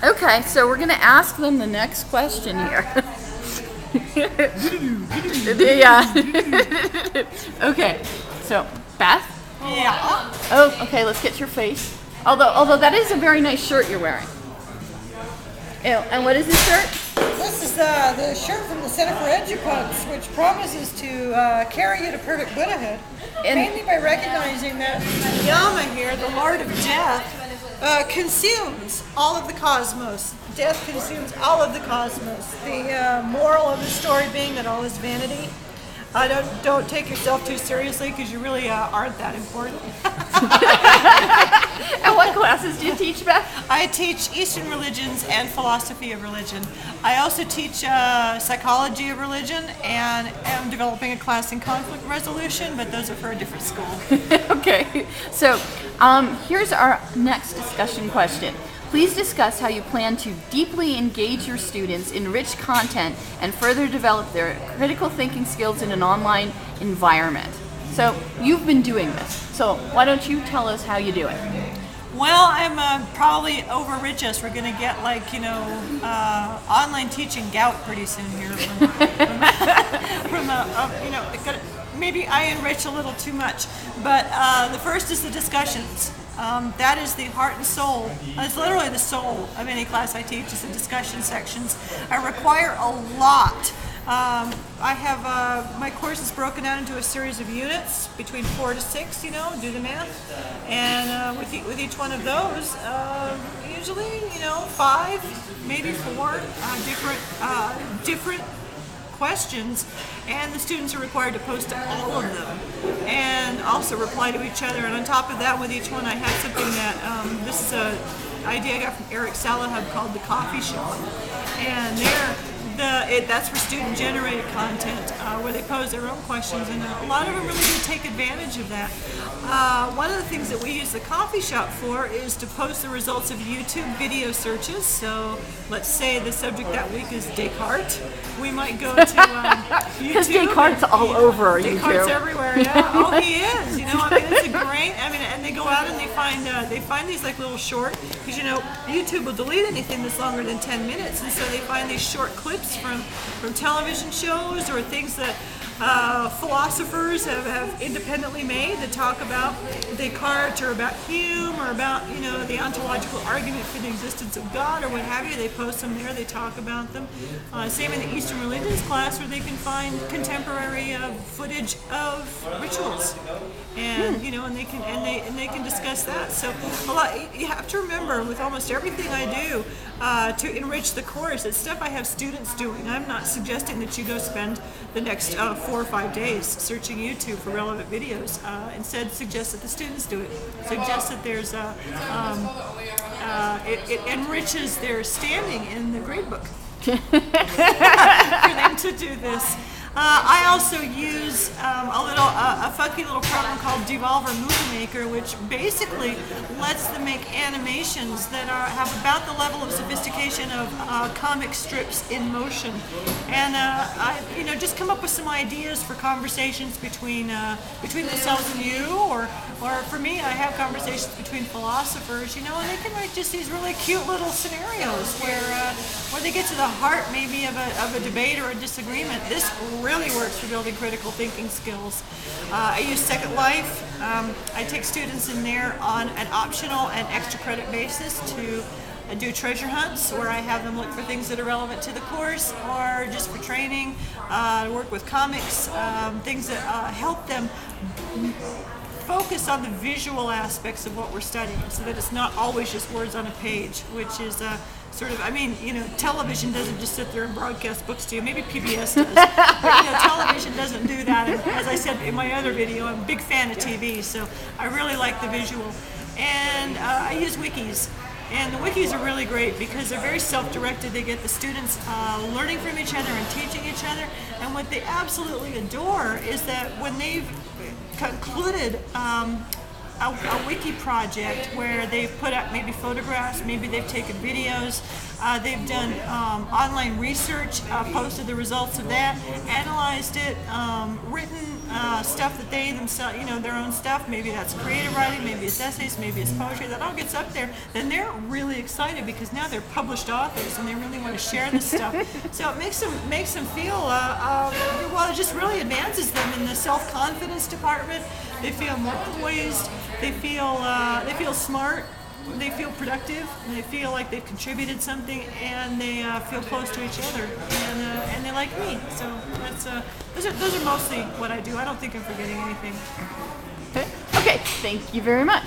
Okay, so we're going to ask them the next question here. Yeah. Okay, so Beth? Yeah. Oh, okay, let's get your face. Although that is a very nice shirt you're wearing. Ew, and what is this shirt? This is the shirt from the Center for EduPunks, which promises to carry you to perfect Buddhahood, mainly by recognizing that Yama here, the Lord of Death, consumes all of the cosmos. Death consumes all of the cosmos. The moral of the story being that all is vanity. Don't take yourself too seriously because you really aren't that important. And what classes do you teach, Beth? I teach Eastern religions and philosophy of religion. I also teach psychology of religion and am developing a class in conflict resolution, but those are for a different school. Okay, so here's our next discussion question. Please discuss how you plan to deeply engage your students in rich content and further develop their critical thinking skills in an online environment. So you've been doing this, so why don't you tell us how you do it? Well, I'm probably over rich us. We're going to get online teaching gout pretty soon here. Maybe I enrich a little too much. But the first is the discussions. That is the heart and soul. It's literally the soul of any class I teach is the discussion sections. I require a lot. I have my course is broken down into a series of units between 4 to 6. Do the math, and with each one of those, usually 5, maybe 4 different questions, and the students are required to post all of them and also reply to each other. And on top of that, with each one, I have something that this is a idea I got from Eric Salahub called the Coffee Shop, and that's for student-generated content where they pose their own questions, and a lot of them really do take advantage of that. One of the things that we use the coffee shop for is to post the results of YouTube video searches. So let's say the subject that week is Descartes. We might go to YouTube. Because Descartes all over YouTube. Descartes everywhere, yeah. Oh, he is. It's a great. And they go out and they find these little short, because YouTube will delete anything that's longer than 10 minutes, and so they find these short clips from television shows or things that philosophers have independently made that talk about Descartes or about Hume or about the ontological argument for the existence of God or what have you. They post them there. They talk about them. Same in the Eastern religions class, where they can find contemporary footage of rituals, and and they can discuss that. So you have to remember with almost everything I do to enrich the course, it's stuff I have students doing. I'm not suggesting that you go spend the next 4 or 5 days searching YouTube for relevant videos. Instead, suggest that the students do it. Suggest that there's it enriches their standing in the gradebook for them to do this. I also use a funky little program called Devolver Movie Maker, which basically lets them make animations that have about the level of sophistication of comic strips in motion. And I just come up with some ideas for conversations between themselves and you, or for me, I have conversations between philosophers, and they can write just these really cute little scenarios where they get to the heart maybe of a debate or a disagreement. This really works for building critical thinking skills. I use Second Life. I take students in there on an optional and extra credit basis to do treasure hunts, where I have them look for things that are relevant to the course or just for training, work with comics, things that help them focus on the visual aspects of what we're studying, so that it's not always just words on a page, which is television doesn't just sit there and broadcast books to you. Maybe PBS does, but television doesn't do that. And as I said in my other video, I'm a big fan of TV, so I really like the visual. And I use wikis. And the wikis are really great because they're very self-directed. They get the students learning from each other and teaching each other. And what they absolutely adore is that when they've concluded a wiki project where they've put up maybe photographs, maybe they've taken videos, they've done online research, posted the results of that, analyzed it, written stuff that they themselves, their own stuff. Maybe that's creative writing, maybe it's essays, maybe it's poetry. That all gets up there. Then they're really excited because now they're published authors and they really want to share this stuff. So it makes them feel well. It just really advances them in the self-confidence department. They feel more poised. They feel smart. They feel productive, and they feel like they've contributed something, and they feel close to each other, and they like me. So that's those are mostly what I do. I don't think I'm forgetting anything. Okay, thank you very much.